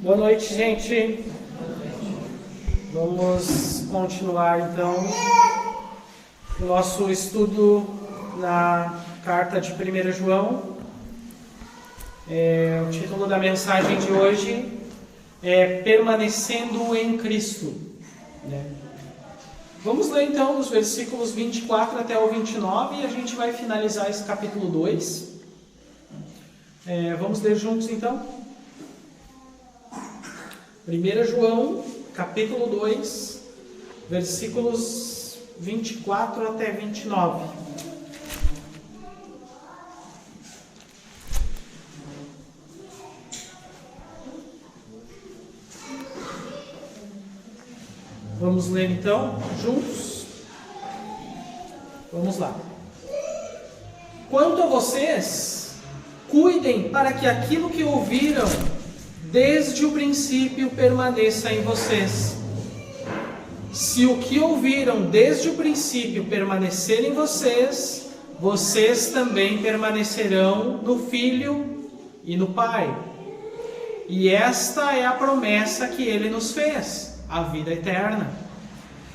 Boa noite, gente. Vamos continuar então o nosso estudo na carta de 1 João. O título da mensagem de hoje é Permanecendo em Cristo. Vamos ler então os versículos 24 até o 29 e a gente vai finalizar esse capítulo 2. Vamos ler juntos então? 1 João, capítulo 2, versículos 24 até 29. Vamos ler então, juntos? Vamos lá. Quanto a vocês, cuidem para que aquilo que ouviram desde o princípio permaneça em vocês. Se o que ouviram desde o princípio permanecer em vocês, vocês também permanecerão no Filho e no Pai. E esta é a promessa que Ele nos fez, a vida eterna.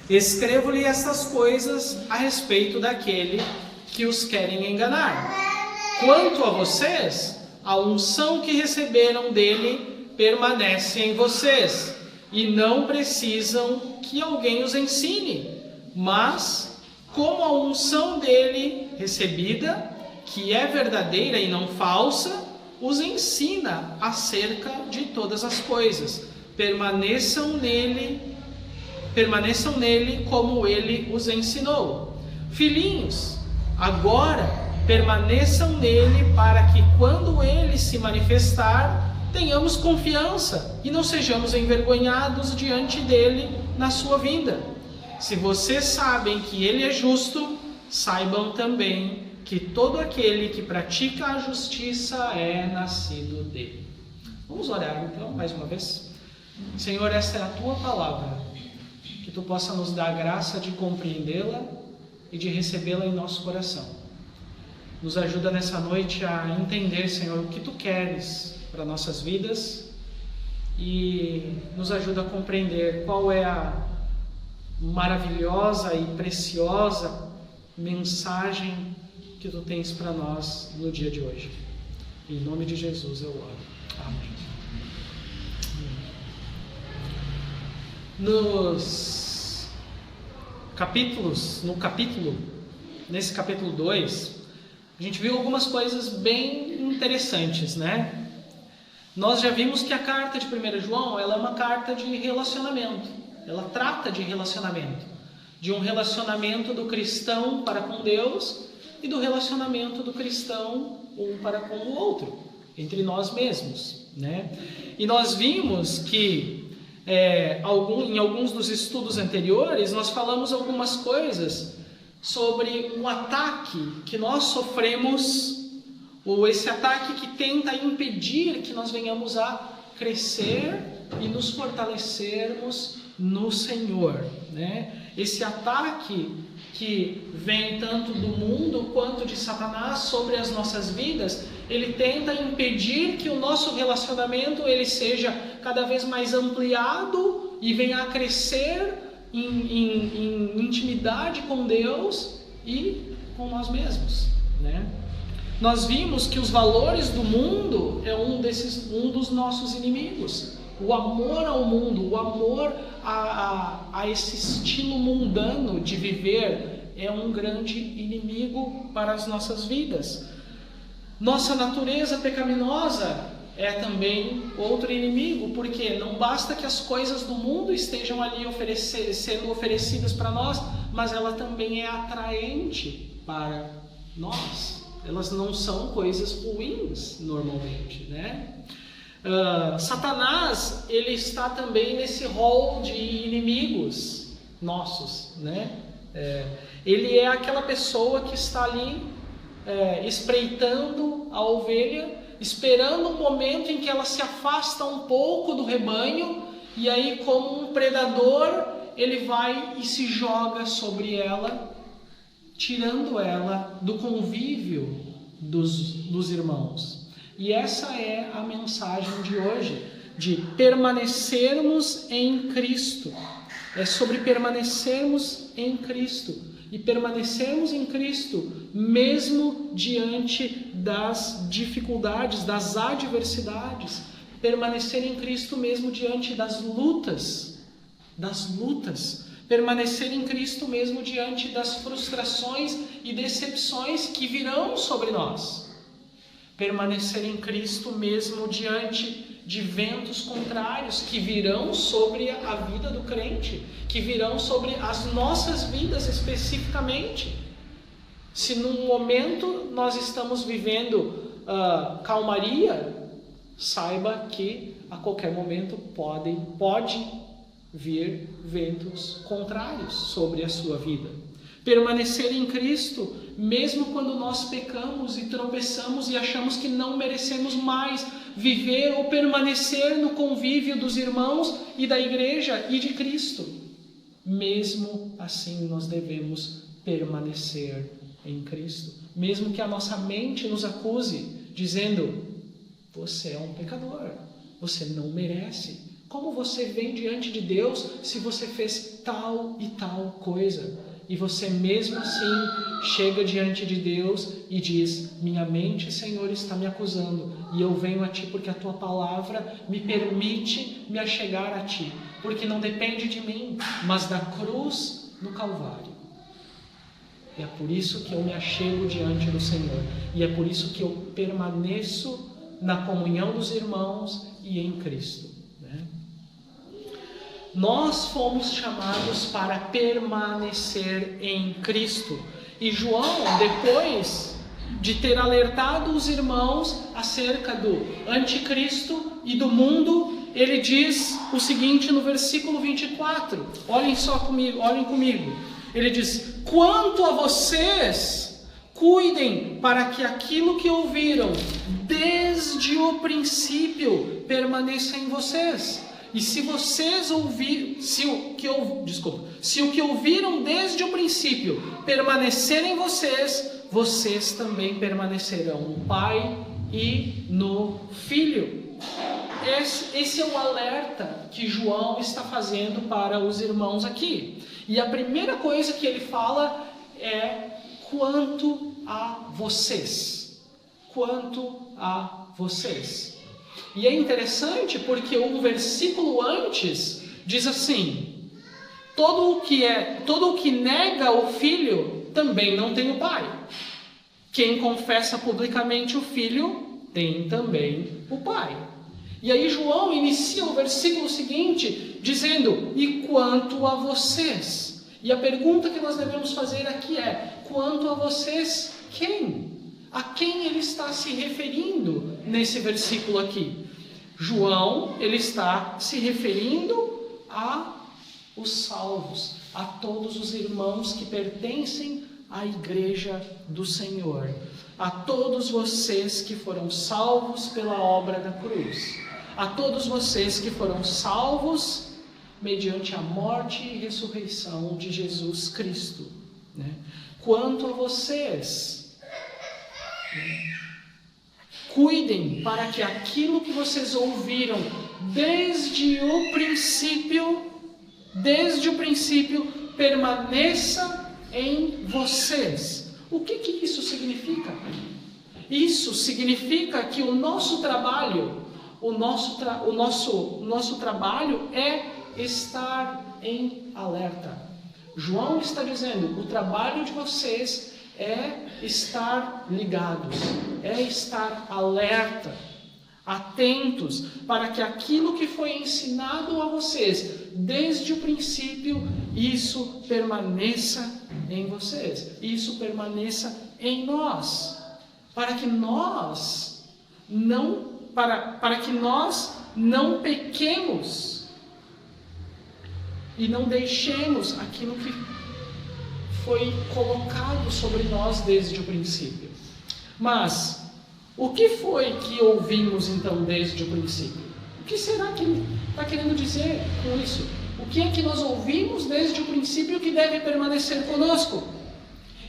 Escrevo-lhe estas coisas a respeito daquele que os querem enganar. Quanto a vocês, a unção que receberam dele permanece em vocês, e não precisam que alguém os ensine, mas como a unção dele recebida, que é verdadeira e não falsa, os ensina acerca de todas as coisas. Permaneçam nele como ele os ensinou. Filhinhos, agora permaneçam nele, para que quando ele se manifestar, tenhamos confiança e não sejamos envergonhados diante dele na sua vinda. Se vocês sabem que ele é justo, saibam também que todo aquele que pratica a justiça é nascido dele. Vamos orar então, mais uma vez. Senhor, esta é a tua palavra, que tu possa nos dar a graça de compreendê-la e de recebê-la em nosso coração. Nos ajuda nessa noite a entender, Senhor, o que tu queres para nossas vidas e nos ajuda a compreender qual é a maravilhosa e preciosa mensagem que tu tens para nós no dia de hoje. Em nome de Jesus eu oro. Amém. Nesse capítulo 2, a gente viu algumas coisas bem interessantes, né? Nós já vimos que a carta de 1 João, ela é uma carta de relacionamento. Ela trata de relacionamento. De um relacionamento do cristão para com Deus e do relacionamento do cristão um para com o outro, entre nós mesmos, né? E nós vimos que em alguns dos estudos anteriores, nós falamos algumas coisas sobre um ataque que nós sofremos, ou esse ataque que tenta impedir que nós venhamos a crescer e nos fortalecermos no Senhor, né? Esse ataque que vem tanto do mundo quanto de Satanás sobre as nossas vidas, ele tenta impedir que o nosso relacionamento ele seja cada vez mais ampliado e venha a crescer em intimidade com Deus e com nós mesmos, né? Nós vimos que os valores do mundo é um dos nossos inimigos. O amor ao mundo, o amor a esse estilo mundano de viver é um grande inimigo para as nossas vidas. Nossa natureza pecaminosa é também outro inimigo, porque não basta que as coisas do mundo estejam ali sendo oferecidas para nós, mas ela também é atraente para nós. Elas não são coisas ruins normalmente, né? Satanás, ele está também nesse rol de inimigos nossos, né? Ele é aquela pessoa que está ali espreitando a ovelha, esperando um momento em que ela se afasta um pouco do rebanho, e aí, como um predador, ele vai e se joga sobre ela, tirando ela do convívio dos irmãos. E essa é a mensagem de hoje. de permanecermos em Cristo. É sobre permanecermos em Cristo. E permanecermos em Cristo mesmo diante das dificuldades, das adversidades. Permanecer em Cristo mesmo diante das lutas. Permanecer em Cristo mesmo diante das frustrações e decepções que virão sobre nós. Permanecer em Cristo mesmo diante de ventos contrários que virão sobre a vida do crente, que virão sobre as nossas vidas especificamente. Se num momento nós estamos vivendo calmaria, saiba que a qualquer momento pode vir ventos contrários sobre a sua vida. Permanecer em Cristo, mesmo quando nós pecamos e tropeçamos e achamos que não merecemos mais viver ou permanecer no convívio dos irmãos e da igreja e de Cristo. Mesmo assim nós devemos permanecer em Cristo. Mesmo que a nossa mente nos acuse, dizendo: você é um pecador, você não merece. Como você vem diante de Deus se você fez tal e tal coisa? E você mesmo assim chega diante de Deus e diz: minha mente, Senhor, está me acusando, e eu venho a Ti porque a Tua palavra me permite me achegar a Ti, porque não depende de mim, mas da cruz no Calvário. E é por isso que eu me achego diante do Senhor, e é por isso que eu permaneço na comunhão dos irmãos e em Cristo. Nós fomos chamados para permanecer em Cristo. E João, depois de ter alertado os irmãos acerca do anticristo e do mundo, ele diz o seguinte no versículo 24. Olhem comigo. Ele diz: quanto a vocês, cuidem para que aquilo que ouviram desde o princípio permaneça em vocês. E se o que ouviram desde o princípio permanecer em vocês, vocês também permanecerão no Pai e no Filho. Esse é o alerta que João está fazendo para os irmãos aqui. E a primeira coisa que ele fala é: quanto a vocês. Quanto a vocês. E é interessante porque um versículo antes diz assim: todo o que nega o Filho também não tem o Pai. Quem confessa publicamente o Filho tem também o Pai. E aí João inicia o versículo seguinte dizendo: e quanto a vocês? E a pergunta que nós devemos fazer aqui é: quanto a vocês, quem? A quem ele está se referindo nesse versículo aqui? João, ele está se referindo a os salvos, a todos os irmãos que pertencem à igreja do Senhor, a todos vocês que foram salvos pela obra da cruz, a todos vocês que foram salvos mediante a morte e ressurreição de Jesus Cristo. Quanto a vocês, cuidem para que aquilo que vocês ouviram desde o princípio permaneça em vocês. O que isso significa? Isso significa que o nosso trabalho, o nosso trabalho é estar em alerta. João está dizendo: o trabalho de vocês é estar ligados, é estar alerta, atentos, para que aquilo que foi ensinado a vocês desde o princípio, isso permaneça em vocês, isso permaneça em nós, para que nós não pequemos e não deixemos aquilo que foi colocado sobre nós desde o princípio. Mas o que foi que ouvimos então desde o princípio? O que será que ele está querendo dizer com isso? O que é que nós ouvimos desde o princípio que deve permanecer conosco?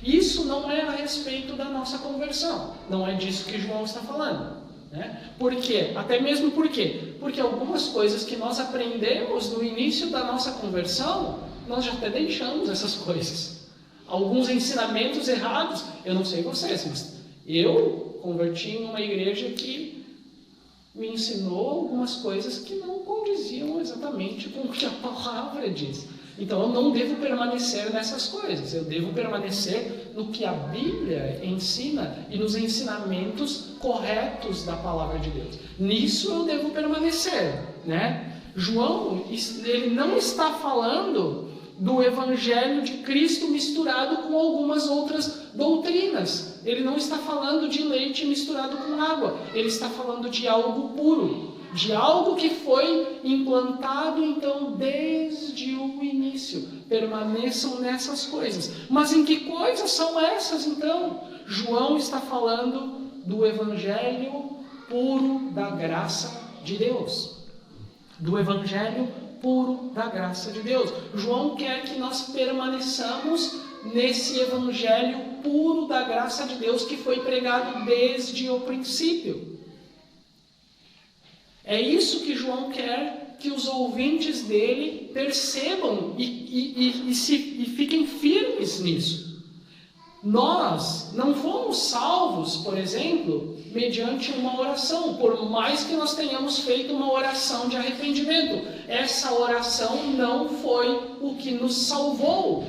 Isso não é a respeito da nossa conversão. Não é disso que João está falando. Né? Por quê? Até mesmo por quê? Porque algumas coisas que nós aprendemos no início da nossa conversão, nós já até deixamos essas coisas. Alguns ensinamentos errados, eu não sei vocês, mas eu converti em uma igreja que me ensinou algumas coisas que não condiziam exatamente com o que a palavra diz. Então eu não devo permanecer nessas coisas, eu devo permanecer no que a Bíblia ensina e nos ensinamentos corretos da palavra de Deus. Nisso eu devo permanecer, né? João, ele não está falando do Evangelho de Cristo misturado com algumas outras doutrinas. Ele não está falando de leite misturado com água. Ele está falando de algo puro, de algo que foi implantado então desde o início. Permaneçam nessas coisas. Mas em que coisas são essas então? João está falando do Evangelho puro da graça de Deus. Do Evangelho puro da graça de Deus. João quer que nós permaneçamos nesse Evangelho puro da graça de Deus que foi pregado desde o princípio. É isso que João quer que os ouvintes dele percebam e fiquem firmes nisso. Nós não fomos salvos, por exemplo, mediante uma oração, por mais que nós tenhamos feito uma oração de arrependimento. Essa oração não foi o que nos salvou.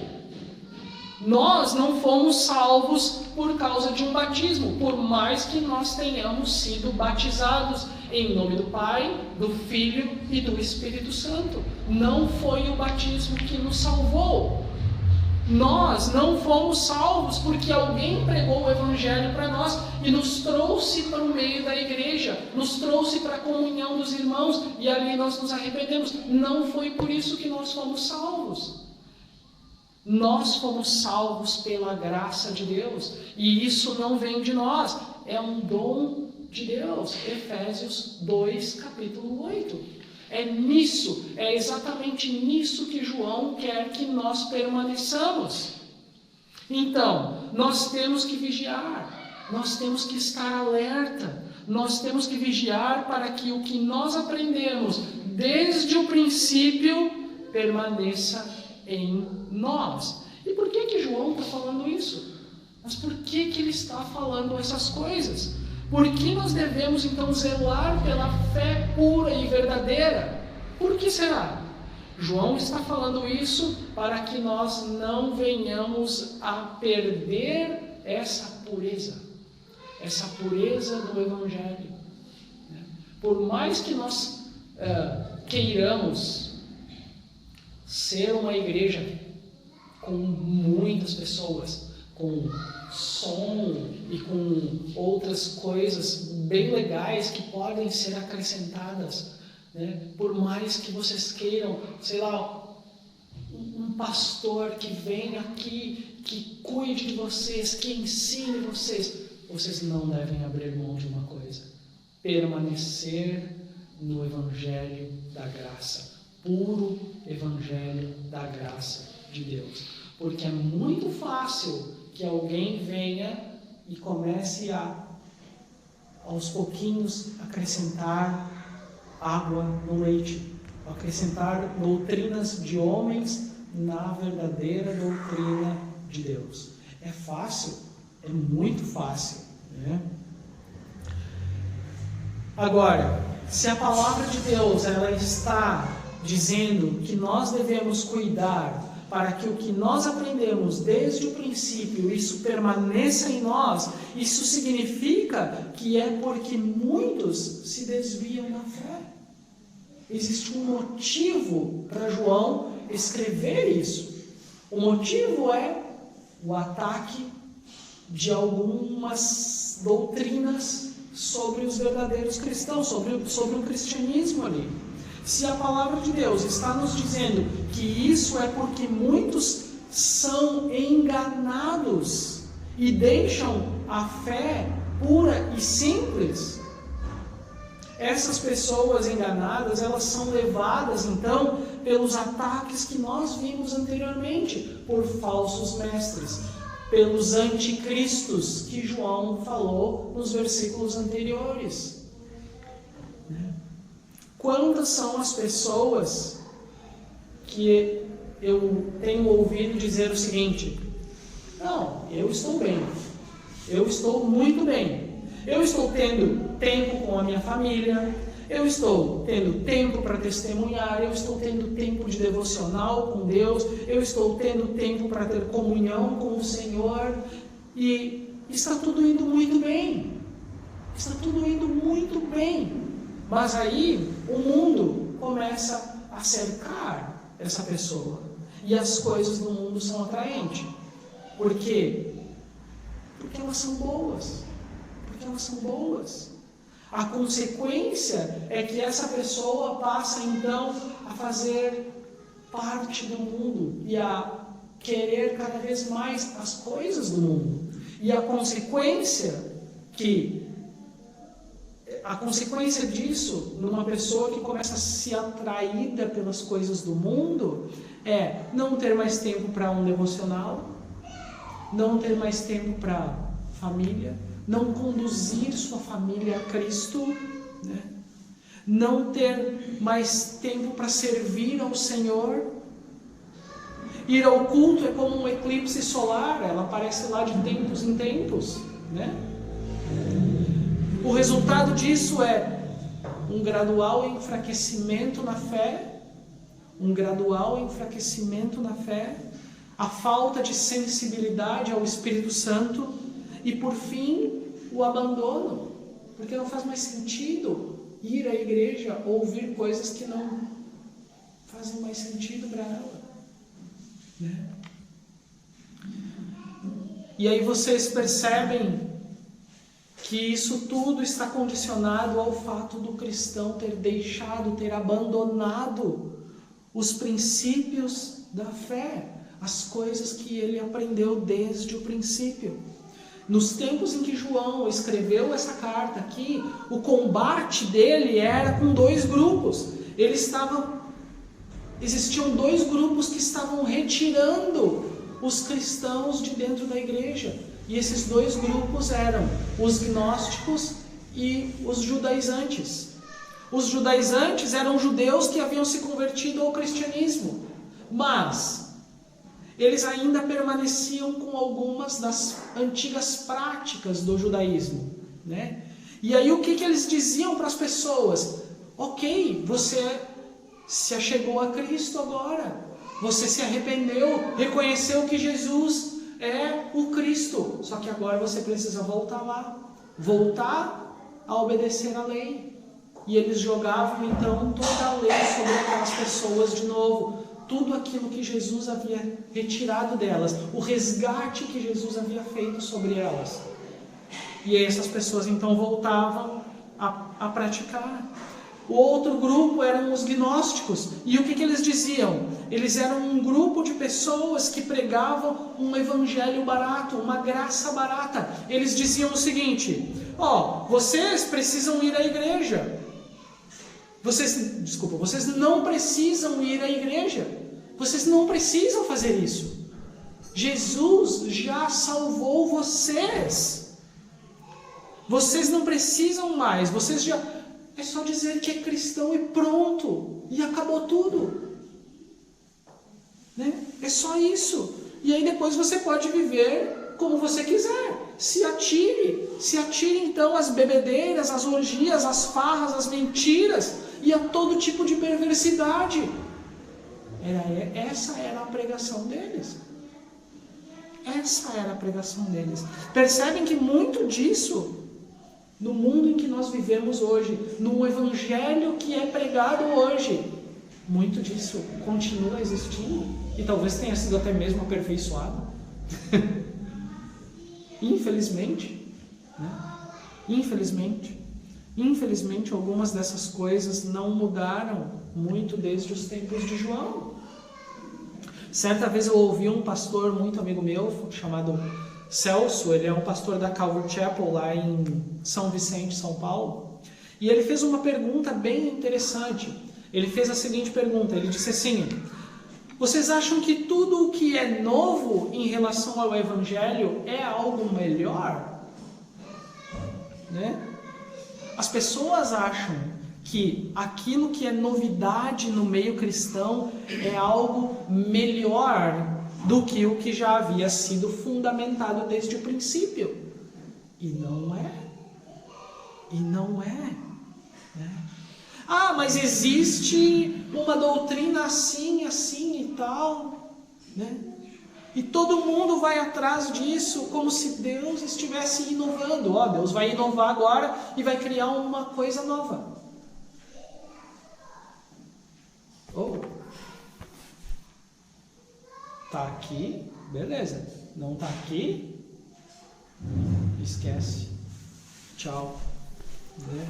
Nós não fomos salvos por causa de um batismo, por mais que nós tenhamos sido batizados em nome do Pai, do Filho e do Espírito Santo. Não foi o batismo que nos salvou. Nós não fomos salvos porque alguém pregou o Evangelho para nós e nos trouxe para o meio da igreja, nos trouxe para a comunhão dos irmãos e ali nós nos arrependemos. Não foi por isso que nós fomos salvos. Nós fomos salvos pela graça de Deus e isso não vem de nós, é um dom de Deus. Efésios 2, capítulo 8. É exatamente nisso que João quer que nós permaneçamos. Então, nós temos que vigiar, nós temos que estar alerta, nós temos que vigiar para que o que nós aprendemos desde o princípio permaneça em nós. E por que João está falando isso? Mas por que ele está falando essas coisas? Por que nós devemos então zelar pela fé pura e verdadeira? Por que será? João está falando isso para que nós não venhamos a perder essa pureza do Evangelho. Por mais que nós queiramos ser uma igreja com muitas pessoas, com som e com outras coisas bem legais que podem ser acrescentadas, né? Por mais que vocês queiram, sei lá, um pastor que venha aqui, que cuide de vocês, que ensine vocês, vocês não devem abrir mão de uma coisa: permanecer no Evangelho da graça, puro Evangelho da graça de Deus. Porque é muito fácil que alguém venha e comece aos pouquinhos, acrescentar água no leite, acrescentar doutrinas de homens na verdadeira doutrina de Deus. É fácil, é muito fácil, né? Agora, se a palavra de Deus ela está dizendo que nós devemos cuidar para que o que nós aprendemos desde o princípio, isso permaneça em nós, isso significa que é porque muitos se desviam da fé. Existe um motivo para João escrever isso. O motivo é o ataque de algumas doutrinas sobre os verdadeiros cristãos, sobre o cristianismo ali. Se a palavra de Deus está nos dizendo que isso é porque muitos são enganados e deixam a fé pura e simples, essas pessoas enganadas, elas são levadas então pelos ataques que nós vimos anteriormente, por falsos mestres, pelos anticristos que João falou nos versículos anteriores. Quantas são as pessoas que eu tenho ouvido dizer o seguinte: não, eu estou bem, eu estou muito bem, eu estou tendo tempo com a minha família, eu estou tendo tempo para testemunhar, eu estou tendo tempo de devocional com Deus, eu estou tendo tempo para ter comunhão com o Senhor, e está tudo indo muito bem. Está tudo indo muito bem. Mas aí o mundo começa a cercar essa pessoa. E as coisas do mundo são atraentes. Por quê? Porque elas são boas. Porque elas são boas. A consequência é que essa pessoa passa então a fazer parte do mundo e a querer cada vez mais as coisas do mundo. E a consequência disso, numa pessoa que começa a se atraída pelas coisas do mundo, é não ter mais tempo para um devocional, não ter mais tempo para família, não conduzir sua família a Cristo, né? Não ter mais tempo para servir ao Senhor. Ir ao culto é como um eclipse solar, ela aparece lá de tempos em tempos, né? O resultado disso é um gradual enfraquecimento na fé, a falta de sensibilidade ao Espírito Santo e, por fim, o abandono, porque não faz mais sentido ir à igreja ou ouvir coisas que não fazem mais sentido para ela, né? E aí vocês percebem que isso tudo está condicionado ao fato do cristão ter abandonado os princípios da fé, as coisas que ele aprendeu desde o princípio. Nos tempos em que João escreveu essa carta aqui, o combate dele era com dois grupos. Existiam dois grupos que estavam retirando os cristãos de dentro da igreja. E esses dois grupos eram os gnósticos e os judaizantes. Os judaizantes eram judeus que haviam se convertido ao cristianismo, mas eles ainda permaneciam com algumas das antigas práticas do judaísmo, né? E aí o que eles diziam para as pessoas? Ok, você se achegou a Cristo agora, você se arrependeu, reconheceu que Jesus é o Cristo, só que agora você precisa voltar a obedecer a lei. E eles jogavam então toda a lei sobre aquelas pessoas de novo, tudo aquilo que Jesus havia retirado delas, o resgate que Jesus havia feito sobre elas. E aí essas pessoas então voltavam a praticar. O outro grupo eram os gnósticos. E o que eles diziam? Eles eram um grupo de pessoas que pregavam um evangelho barato, uma graça barata. Eles diziam o seguinte: vocês precisam ir à igreja. Vocês não precisam ir à igreja. Vocês não precisam fazer isso. Jesus já salvou vocês. Vocês não precisam mais. É só dizer que é cristão e pronto. E acabou tudo. Né? É só isso. E aí depois você pode viver como você quiser. Se atire então às bebedeiras, às orgias, às farras, às mentiras e a todo tipo de perversidade. Essa era a pregação deles. Essa era a pregação deles. Percebem que muito disso, no mundo em que nós vivemos hoje, no evangelho que é pregado hoje, muito disso continua existindo e talvez tenha sido até mesmo aperfeiçoado. Infelizmente, né? Infelizmente, algumas dessas coisas não mudaram muito desde os tempos de João. Certa vez eu ouvi um pastor muito amigo meu, chamado Celso, ele é um pastor da Calvary Chapel lá em São Vicente, São Paulo, e ele fez uma pergunta bem interessante. Ele fez a seguinte pergunta, ele disse assim: vocês acham que tudo o que é novo em relação ao Evangelho é algo melhor? Né? As pessoas acham que aquilo que é novidade no meio cristão é algo melhor do que o que já havia sido fundamentado desde o princípio. E não é. E não é. Né? Ah, mas existe uma doutrina assim, assim e tal, né? E todo mundo vai atrás disso como se Deus estivesse inovando. Ó, Deus vai inovar agora e vai criar uma coisa nova. Oh, tá aqui, beleza. Não tá aqui, esquece. Tchau. Né?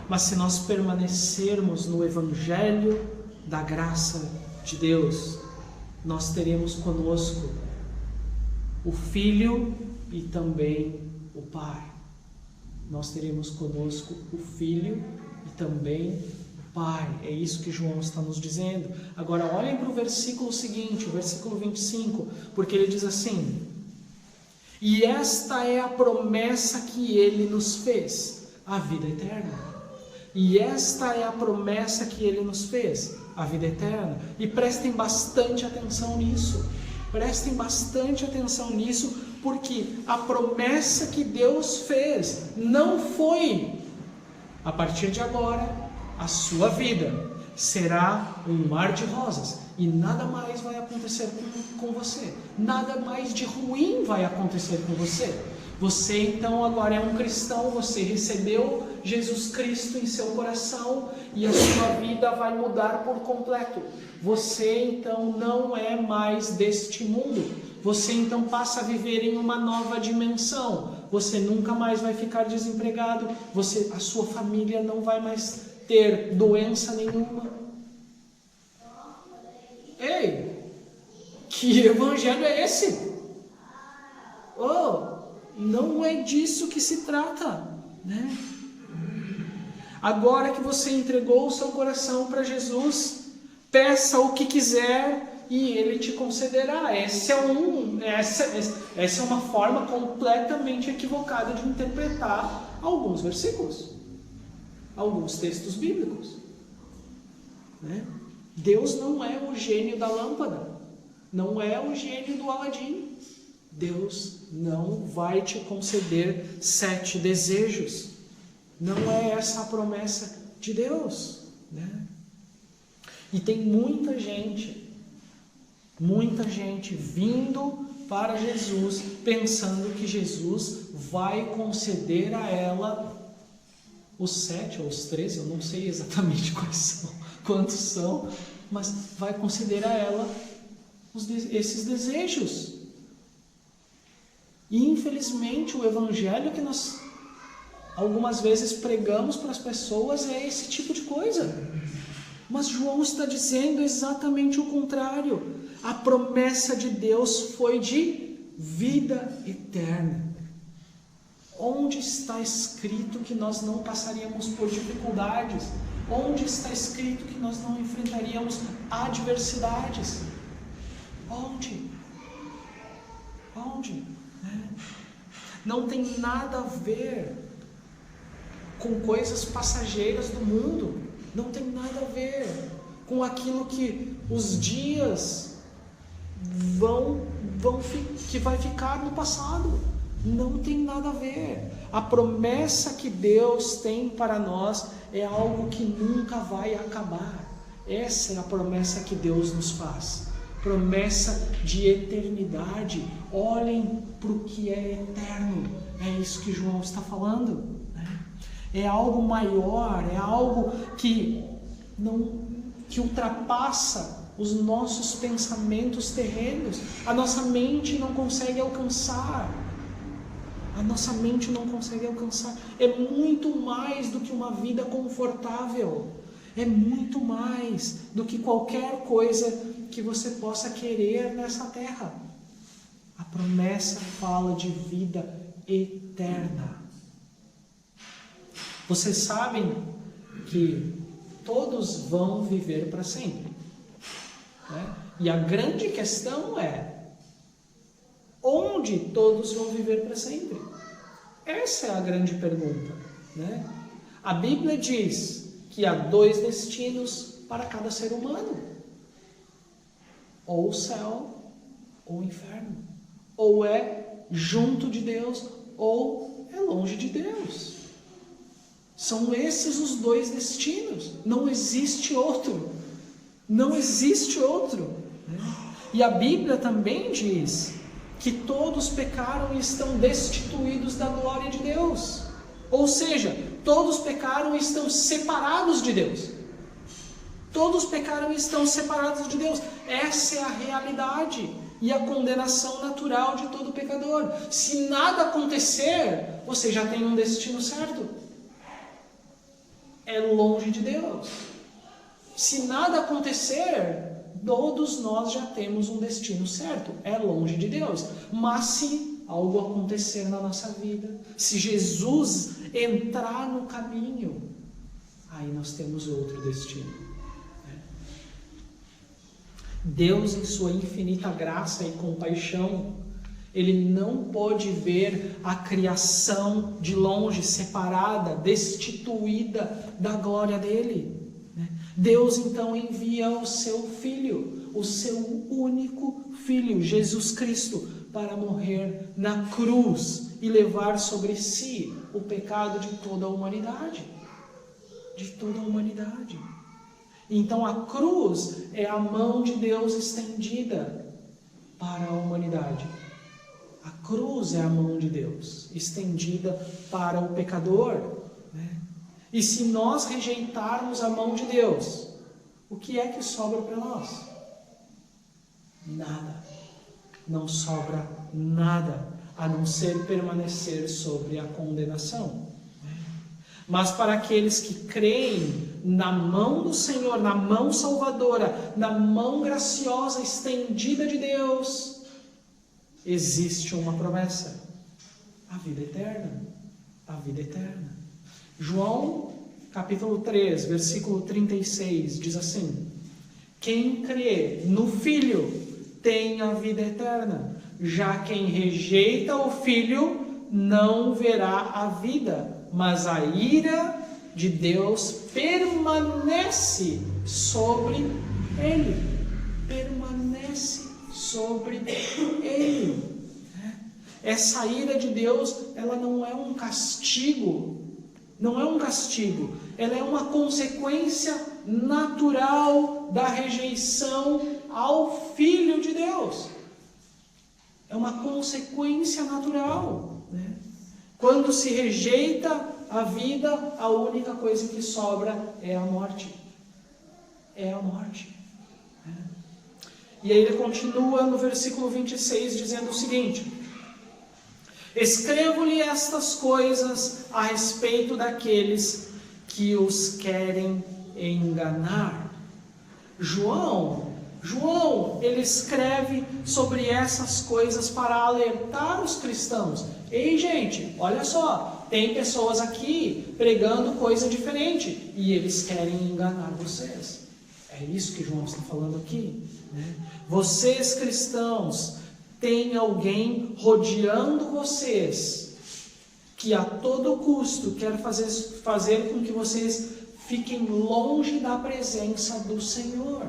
Mas se nós permanecermos no Evangelho da graça de Deus, nós teremos conosco o Filho e também o Pai. Nós teremos conosco o Filho e também o Pai. É isso que João está nos dizendo. Agora olhem para o versículo seguinte, o versículo 25, porque ele diz assim: e esta é a promessa que ele nos fez, a vida eterna. E esta é a promessa que ele nos fez, a vida eterna. E prestem bastante atenção nisso. Prestem bastante atenção nisso, porque a promessa que Deus fez não foi, a partir de agora, a sua vida será um mar de rosas e nada mais vai acontecer com você. Nada mais de ruim vai acontecer com você. Você então agora é um cristão, você recebeu Jesus Cristo em seu coração e a sua vida vai mudar por completo. Você então não é mais deste mundo. Você então passa a viver em uma nova dimensão. Você nunca mais vai ficar desempregado. A sua família não vai mais ter doença nenhuma. Ei, que evangelho é esse? Oh, não é disso que se trata, né? Agora que você entregou o seu coração para Jesus, peça o que quiser e Ele te concederá. Essa é uma forma completamente equivocada de interpretar alguns versículos, alguns textos bíblicos, né? Deus não é o gênio da lâmpada, não é o gênio do Aladim. Deus não vai te conceder 7 desejos. Não é essa a promessa de Deus, né? E tem muita gente vindo para Jesus pensando que Jesus vai conceder a ela os 7 ou os 13, eu não sei exatamente quantos são, mas vai conceder a ela esses desejos. E infelizmente o evangelho que nós algumas vezes pregamos para as pessoas é esse tipo de coisa. Mas João está dizendo exatamente o contrário. A promessa de Deus foi de vida eterna. Onde está escrito que nós não passaríamos por dificuldades? Onde está escrito que nós não enfrentaríamos adversidades? Onde? Não tem nada a ver com coisas passageiras do mundo. Não tem nada a ver com aquilo que os dias que vai ficar no passado. Não tem nada a ver. A promessa que Deus tem para nós é algo que nunca vai acabar. Essa é a promessa que Deus nos faz. Promessa de eternidade. Olhem para o que é eterno. É isso que João está falando. É algo maior, é algo que ultrapassa os nossos pensamentos terrenos. A nossa mente não consegue alcançar. É muito mais do que uma vida confortável. É muito mais do que qualquer coisa que você possa querer nessa terra. A promessa fala de vida eterna. Vocês sabem que todos vão viver para sempre, né? E a grande questão é: onde todos vão viver para sempre? Essa é a grande pergunta, né? A Bíblia diz que há 2 destinos para cada ser humano: ou o céu ou o inferno, ou é junto de Deus ou é longe de Deus. São esses os 2 destinos, não existe outro, não existe outro, né? E a Bíblia também diz que todos pecaram e estão destituídos da glória de Deus. Ou seja, todos pecaram e estão separados de Deus. Todos pecaram e estão separados de Deus. Essa é a realidade e a condenação natural de todo pecador. Se nada acontecer, você já tem um destino certo. É longe de Deus. Se nada acontecer, todos nós já temos um destino certo, é longe de Deus. Mas se algo acontecer na nossa vida, se Jesus entrar no caminho, aí nós temos outro destino. Deus, em sua infinita graça e compaixão, Ele não pode ver a criação de longe, separada, destituída da glória dele. Deus então envia o seu Filho, o seu único Filho, Jesus Cristo, para morrer na cruz e levar sobre si o pecado de toda a humanidade. De toda a humanidade. Então a cruz é a mão de Deus estendida para a humanidade. A cruz é a mão de Deus estendida para o pecador, né? E se nós rejeitarmos a mão de Deus, o que é que sobra para nós? Nada. Não sobra nada, a não ser permanecer sobre a condenação. Mas para aqueles que creem na mão do Senhor, na mão salvadora, na mão graciosa estendida de Deus, existe uma promessa: a vida eterna. A vida eterna. João, capítulo 3, versículo 36, diz assim: quem crê no Filho tem a vida eterna, já quem rejeita o Filho não verá a vida, mas a ira de Deus permanece sobre ele. Permanece sobre ele. Essa ira de Deus, ela não é um castigo. Não é um castigo. Ela é uma consequência natural da rejeição ao Filho de Deus. É uma consequência natural, né? Quando se rejeita a vida, a única coisa que sobra é a morte. É a morte. E aí ele continua no versículo 26 dizendo o seguinte: escrevo-lhe estas coisas a respeito daqueles que os querem enganar. João, ele escreve sobre essas coisas para alertar os cristãos. Ei, gente, olha só, tem pessoas aqui pregando coisa diferente e eles querem enganar vocês. É isso que João está falando aqui, né? Vocês cristãos, tem alguém rodeando vocês que a todo custo quer fazer com que vocês fiquem longe da presença do Senhor.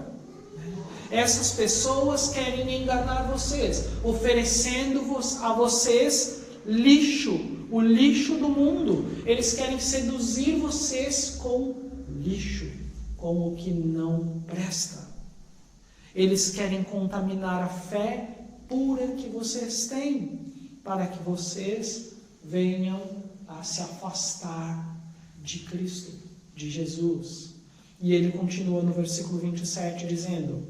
Essas pessoas querem enganar vocês, oferecendo a vocês lixo, o lixo do mundo. Eles querem seduzir vocês com lixo, com o que não presta. Eles querem contaminar a fé pura que vocês têm, para que vocês venham a se afastar de Cristo, de Jesus. E ele continua no versículo 27 dizendo: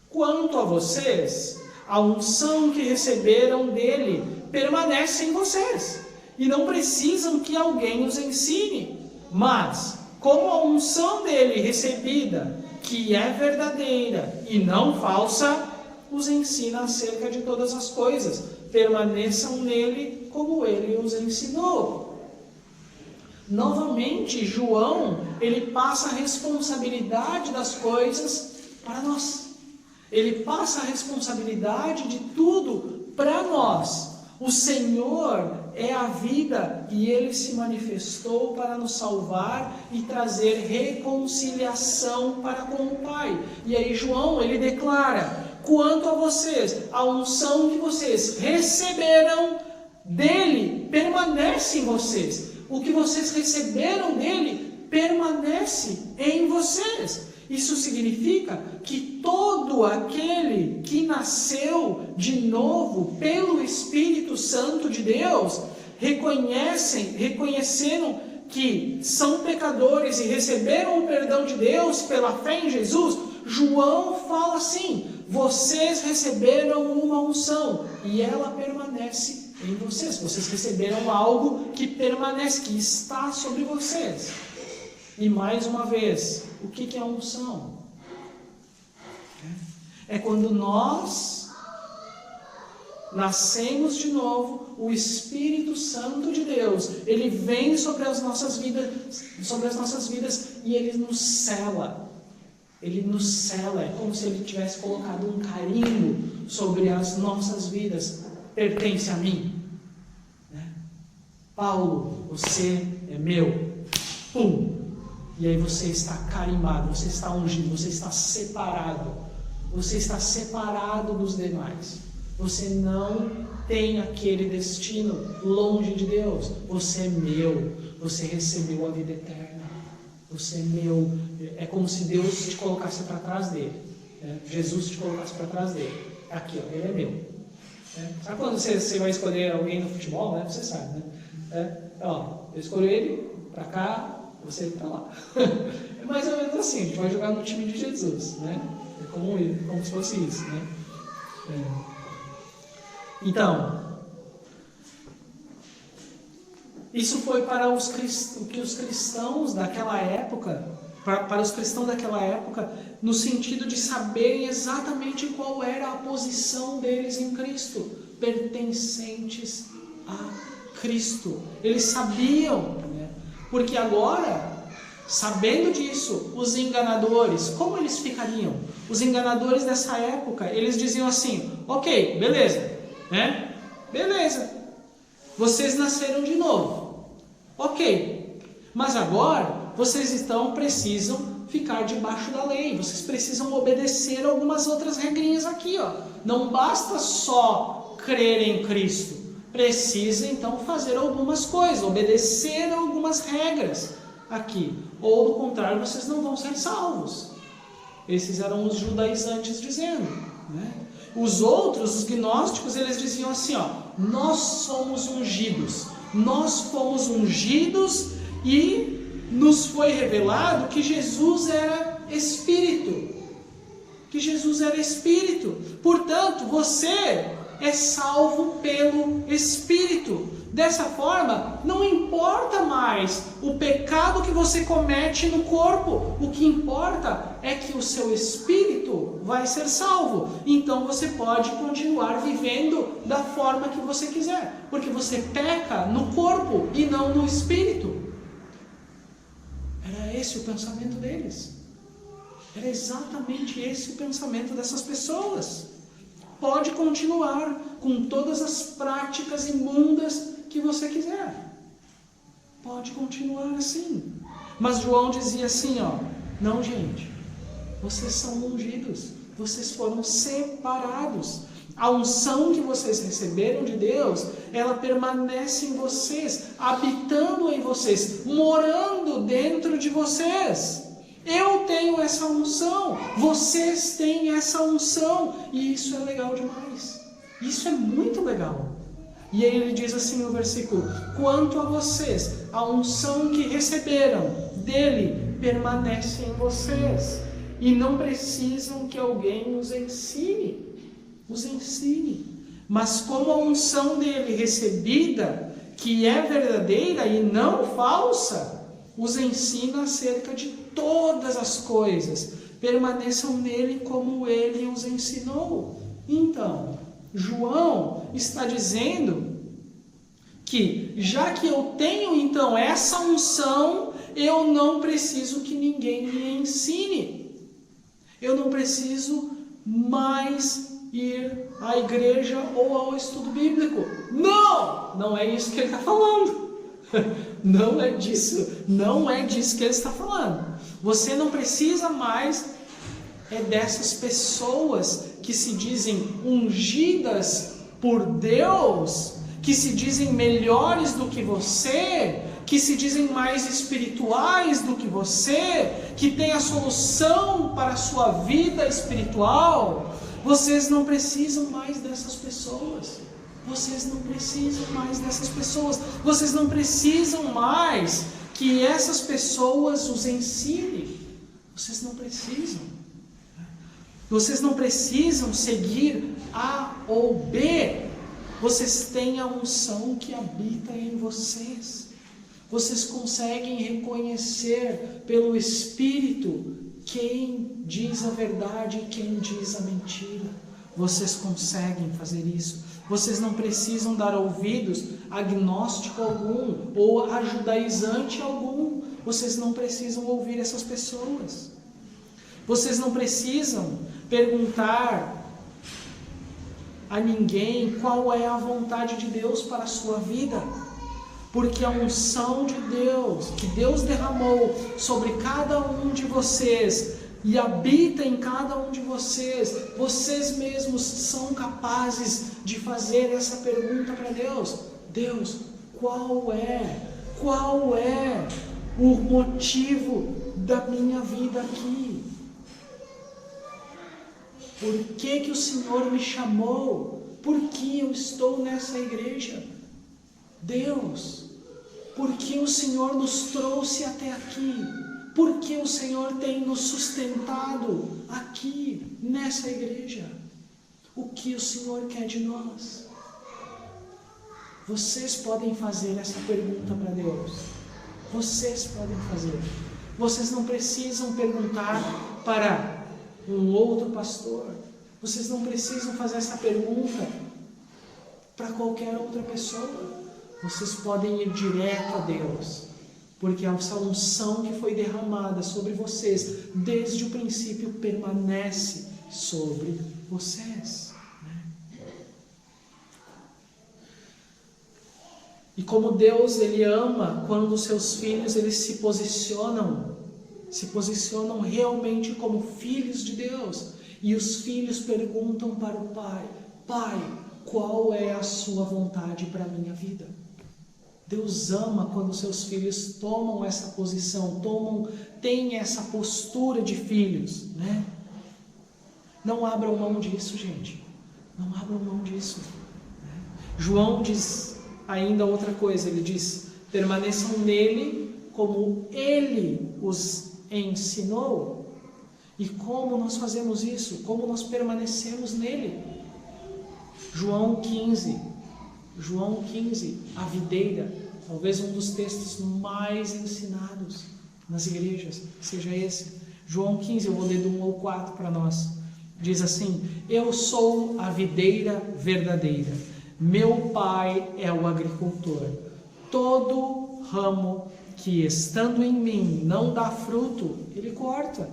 quanto a vocês, a unção que receberam dele permanece em vocês, e não precisam que alguém os ensine. Mas, como a unção dele recebida, que é verdadeira e não falsa, os ensina acerca de todas as coisas. Permaneçam nele como ele os ensinou. Novamente, João, ele passa a responsabilidade das coisas para nós. Ele passa a responsabilidade de tudo para nós, o Senhor é a vida e Ele se manifestou para nos salvar e trazer reconciliação para com o Pai. E aí João, ele declara: quanto a vocês, a unção que vocês receberam dele permanece em vocês. O que vocês receberam dele permanece em vocês. Isso significa que todo aquele que nasceu de novo pelo Espírito Santo de Deus, reconheceram que são pecadores e receberam o perdão de Deus pela fé em Jesus. João fala assim: vocês receberam uma unção e ela permanece em vocês. Vocês receberam algo que permanece, que está sobre vocês. E mais uma vez, o que é a unção? É quando nós nascemos de novo, o Espírito Santo de Deus, ele vem sobre as nossas vidas e ele nos cela. Ele nos cela, é como se ele tivesse colocado um carimbo sobre as nossas vidas. Pertence a mim. Paulo, você é meu. Pum! E aí você está carimbado, você está ungido, você está separado. Você está separado dos demais. Você não tem aquele destino longe de Deus. Você é meu. Você recebeu a vida eterna. Você é meu. É como se Deus te colocasse para trás dele. Jesus te colocasse para trás dele. Aqui, ó, ele é meu. Sabe quando você vai escolher alguém no futebol, né? Você sabe, né? Eu escolho ele para cá, você para lá. É mais ou menos assim, a gente vai jogar no time de Jesus, né? É como se fosse isso, né? Então, isso foi para o que os cristãos daquela época, para os cristãos daquela época, no sentido de saberem exatamente qual era a posição deles em Cristo, pertencentes a Cristo. Eles sabiam, né? Porque agora, sabendo disso, os enganadores, como eles ficariam? Os enganadores dessa época, eles diziam assim: ok, beleza, né? Beleza, vocês nasceram de novo, ok, mas agora vocês precisam ficar debaixo da lei, vocês precisam obedecer algumas outras regrinhas aqui, ó. Não basta só crer em Cristo, precisa então fazer algumas coisas, obedecer algumas regras aqui, ou do contrário vocês não vão ser salvos. Esses eram os judaizantes dizendo, né? Os outros, os gnósticos, eles diziam assim, ó: nós somos ungidos, nós fomos ungidos e nos foi revelado que Jesus era Espírito, portanto você é salvo pelo Espírito. Dessa forma, não importa mais o pecado que você comete no corpo, o que importa é que o seu espírito vai ser salvo. Então você pode continuar vivendo da forma que você quiser, porque você peca no corpo e não no espírito. Era esse o pensamento deles. Era exatamente esse o pensamento dessas pessoas. Pode continuar com todas as práticas imundas que você quiser. Pode continuar assim. Mas João dizia assim, ó: não, gente, vocês são ungidos, vocês foram separados. A unção que vocês receberam de Deus, ela permanece em vocês, habitando em vocês, morando dentro de vocês. Eu tenho essa unção, vocês têm essa unção, e isso é legal demais. Isso é muito legal. E aí ele diz assim no versículo: quanto a vocês, a unção que receberam dele permanece em vocês, e não precisam que alguém os ensine. Mas como a unção dele recebida, que é verdadeira e não falsa, os ensina acerca de todas as coisas, permaneçam nele como ele os ensinou. Então, João está dizendo que, já que eu tenho então essa unção, eu não preciso que ninguém me ensine. Eu não preciso mais ir à igreja ou ao estudo bíblico. Não! Não é isso que ele está falando. Não é disso. Não é disso que ele está falando. Você não precisa mais dessas pessoas que se dizem ungidas por Deus, que se dizem melhores do que você, que se dizem mais espirituais do que você, que tem a solução para a sua vida espiritual. Vocês não precisam mais dessas pessoas. Vocês não precisam mais dessas pessoas. Vocês não precisam mais que essas pessoas os ensinem. Vocês não precisam. Vocês não precisam seguir A ou B. Vocês têm a unção que habita em vocês. Vocês conseguem reconhecer pelo Espírito quem diz a verdade e quem diz a mentira. Vocês conseguem fazer isso. Vocês não precisam dar ouvidos a agnóstico algum ou a judaizante algum. Vocês não precisam ouvir essas pessoas. Vocês não precisam perguntar a ninguém qual é a vontade de Deus para a sua vida. Porque a unção de Deus, que Deus derramou sobre cada um de vocês e habita em cada um de vocês, vocês mesmos são capazes de fazer essa pergunta para Deus. Deus, qual é o motivo da minha vida aqui? Por que o Senhor me chamou? Por que eu estou nessa igreja? Deus, por que o Senhor nos trouxe até aqui? Por que o Senhor tem nos sustentado aqui, nessa igreja? O que o Senhor quer de nós? Vocês podem fazer essa pergunta para Deus. Vocês podem fazer. Vocês não precisam perguntar para um outro pastor. Vocês não precisam fazer essa pergunta para qualquer outra pessoa. Vocês podem ir direto a Deus, porque essa unção que foi derramada sobre vocês desde o princípio permanece sobre vocês. E como Deus, Ele ama quando os seus filhos eles se posicionam realmente como filhos de Deus. E os filhos perguntam para o Pai: Pai, qual é a sua vontade para a minha vida? Deus ama quando seus filhos tomam essa posição, têm essa postura de filhos, né? Não abram mão disso, gente. Não abram mão disso. Né? João diz ainda outra coisa, ele diz: permaneçam nele como ele os ensinou. E como nós fazemos isso? Como nós permanecemos nele? João 15, a videira, talvez um dos textos mais ensinados nas igrejas, seja esse. João 15, eu vou ler do 1 ao 4 para nós. Diz assim: eu sou a videira verdadeira, meu pai é o agricultor. Todo ramo que estando em mim não dá fruto, ele corta.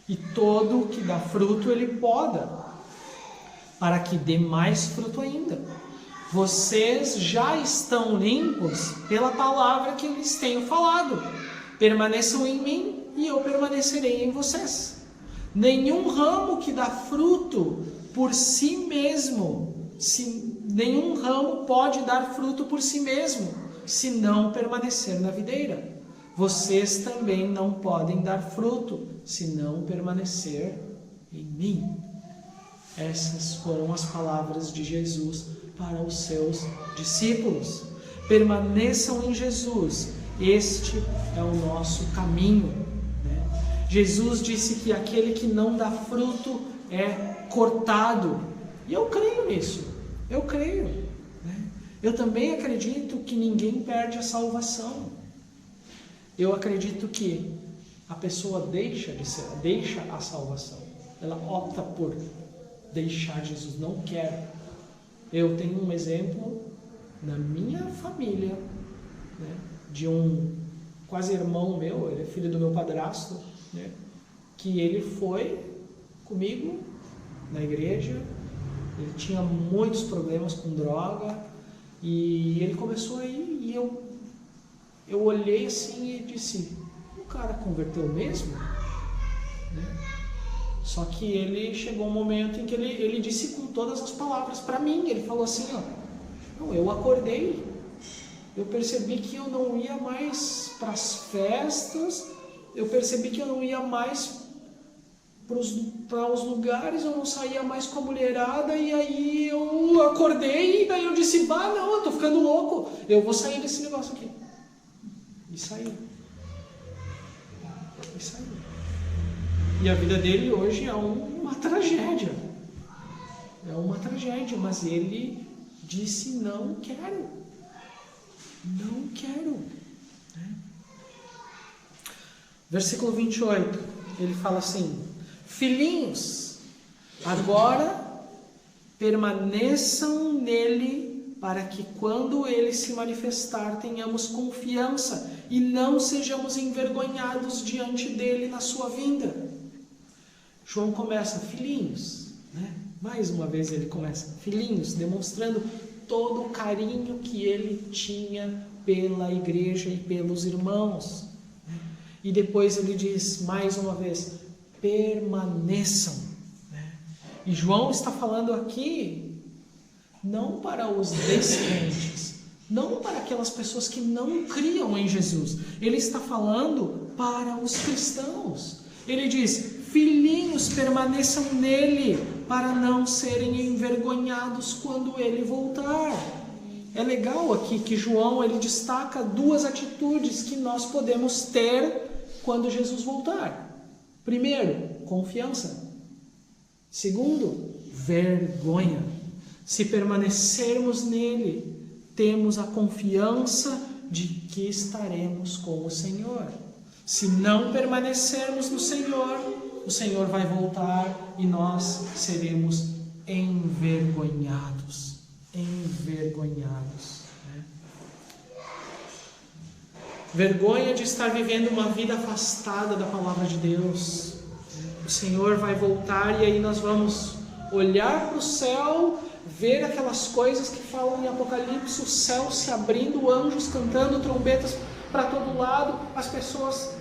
E todo que dá fruto, ele poda, para que dê mais fruto ainda. Vocês já estão limpos pela palavra que eu lhes tenho falado. Permaneçam em mim e eu permanecerei em vocês. Nenhum ramo que dá fruto por si mesmo, nenhum ramo pode dar fruto por si mesmo, se não permanecer na videira. Vocês também não podem dar fruto, se não permanecer em mim. Essas foram as palavras de Jesus para os seus discípulos. Permaneçam em Jesus. Este é o nosso caminho. Né? Jesus disse que aquele que não dá fruto é cortado. E eu creio nisso. Eu creio. Né? Eu também acredito que ninguém perde a salvação. Eu acredito que a pessoa deixa a salvação. Ela opta por deixar Jesus, não quer. Eu tenho um exemplo na minha família, né, de um quase irmão meu, ele é filho do meu padrasto, né, que ele foi comigo na igreja, ele tinha muitos problemas com droga, e ele começou a ir, e eu olhei assim e disse, o cara converteu mesmo? Né? Só que ele chegou um momento em que ele disse com todas as palavras para mim, ele falou assim, não, eu acordei, eu percebi que eu não ia mais para as festas, eu percebi que eu não ia mais para os lugares, eu não saía mais com a mulherada, e aí eu acordei, e daí eu disse, não, eu tô ficando louco, eu vou sair desse negócio aqui. E saiu. E a vida dele hoje é uma tragédia. É uma tragédia, mas ele disse, não quero. Não quero. Né? Versículo 28, ele fala assim, filhinhos, agora permaneçam nele, para que quando ele se manifestar tenhamos confiança e não sejamos envergonhados diante dele na sua vinda. João começa, filhinhos, né? Mais uma vez ele começa, filhinhos, demonstrando todo o carinho que ele tinha pela igreja e pelos irmãos. Né? E depois ele diz, mais uma vez, permaneçam. Né? E João está falando aqui não para os descrentes, não para aquelas pessoas que não criam em Jesus. Ele está falando para os cristãos. Ele diz, filhinhos, permaneçam nele, para não serem envergonhados quando ele voltar. É legal aqui que João ele destaca duas atitudes que nós podemos ter quando Jesus voltar. Primeiro, confiança. Segundo, vergonha. Se permanecermos nele, temos a confiança de que estaremos com o Senhor. Se não permanecermos no Senhor, o Senhor vai voltar e nós seremos envergonhados. Envergonhados. Né? Vergonha de estar vivendo uma vida afastada da palavra de Deus. O Senhor vai voltar e aí nós vamos olhar para o céu, ver aquelas coisas que falam em Apocalipse, o céu se abrindo, anjos cantando, trombetas para todo lado, as pessoas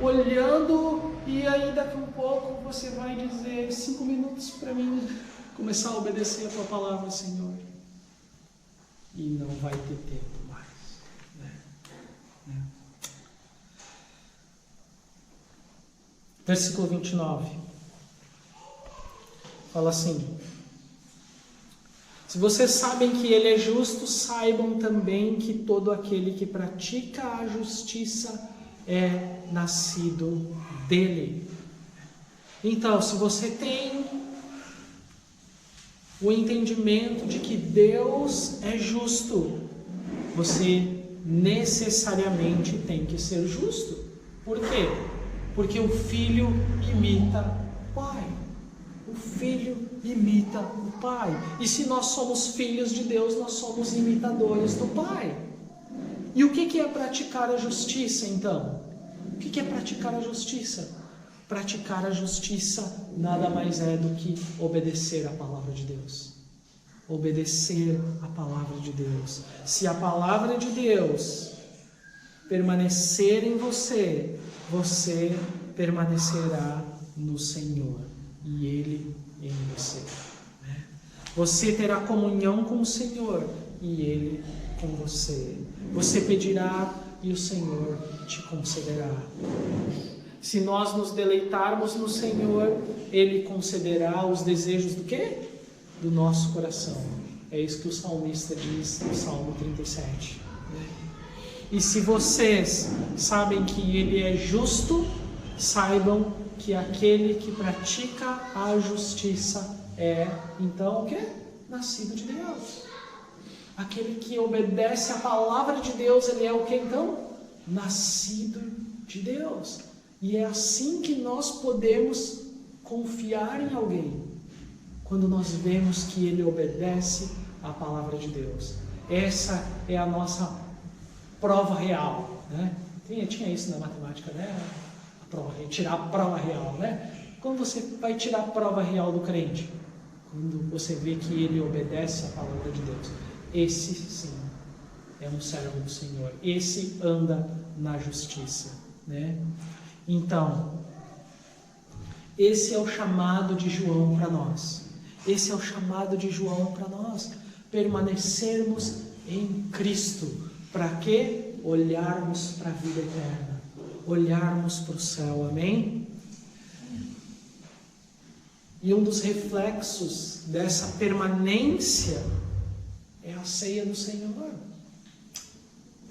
olhando, e aí daqui um pouco você vai dizer 5 minutos para mim começar a obedecer a tua palavra, Senhor, e não vai ter tempo mais. Né? Versículo 29 fala assim, se vocês sabem que ele é justo, saibam também que todo aquele que pratica a justiça é nascido dele. Então, se você tem o entendimento de que Deus é justo, você necessariamente tem que ser justo. Por quê? Porque o filho imita o pai. O filho imita o pai. E se nós somos filhos de Deus, nós somos imitadores do pai. E o que é praticar a justiça, então? O que é praticar a justiça? Praticar a justiça nada mais é do que obedecer a palavra de Deus. Obedecer a palavra de Deus. Se a palavra de Deus permanecer em você, você permanecerá no Senhor e Ele em você. Né? Você terá comunhão com o Senhor e Ele com você. Você pedirá e o Senhor te concederá. Se nós nos deleitarmos no Senhor, Ele concederá os desejos do quê? Do nosso coração. É isso que o salmista diz no Salmo 37. E se vocês sabem que Ele é justo, saibam que aquele que pratica a justiça é, então, o quê? Nascido de Deus. Aquele que obedece a palavra de Deus, ele é o que então? Nascido de Deus. E é assim que nós podemos confiar em alguém, quando nós vemos que ele obedece à palavra de Deus. Essa é a nossa prova real, né? Tinha isso na matemática, né? Tirar a prova real, né? Quando você vai tirar a prova real do crente? Quando você vê que ele obedece à palavra de Deus. Esse sim é um servo do Senhor. Esse anda na justiça, né? Então, esse é o chamado de João para nós. Esse é o chamado de João para nós. Permanecermos em Cristo. Para quê? Olharmos para a vida eterna. Olharmos para o céu. Amém? E um dos reflexos dessa permanência é a ceia do Senhor.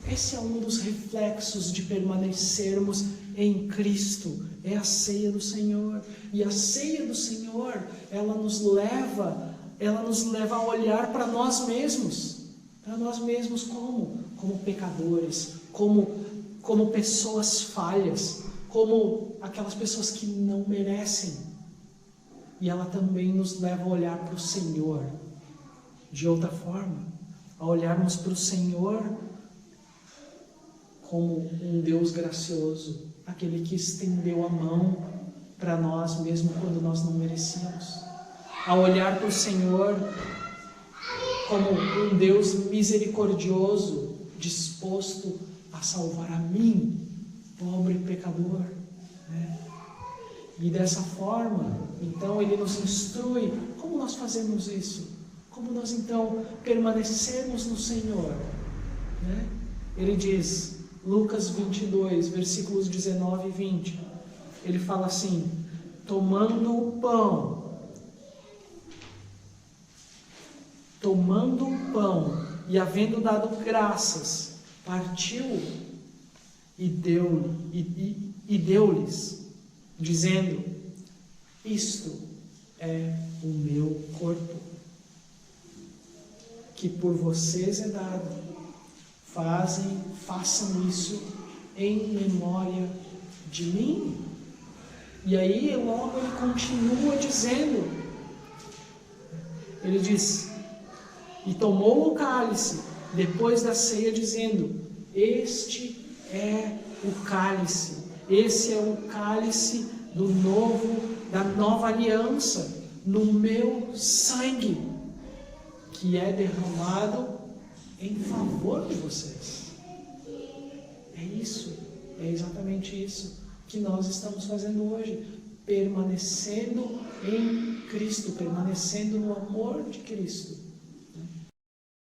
Esse é um dos reflexos de permanecermos em Cristo. É a ceia do Senhor. E a ceia do Senhor, ela nos leva a olhar para nós mesmos. Para nós mesmos como pecadores, como pessoas falhas, como aquelas pessoas que não merecem. E ela também nos leva a olhar para o Senhor de outra forma, a olharmos para o Senhor como um Deus gracioso, aquele que estendeu a mão para nós mesmo quando nós não merecíamos, a olhar para o Senhor como um Deus misericordioso, disposto a salvar a mim, pobre pecador, né? E dessa forma, então, Ele nos instrui. Como nós fazemos isso? Como nós, então, permanecemos no Senhor? Né? Ele diz, Lucas 22, versículos 19 e 20. Ele fala assim, tomando o pão e havendo dado graças, partiu e deu-lhes, dizendo, isto é o meu corpo, que por vocês é dado, façam isso em memória de mim. E aí logo ele continua dizendo, ele diz, e tomou o cálice, depois da ceia, dizendo, este é o cálice, esse é o cálice da nova aliança, no meu sangue, que é derramado em favor de vocês. É isso, é exatamente isso que nós estamos fazendo hoje, permanecendo em Cristo, permanecendo no amor de Cristo.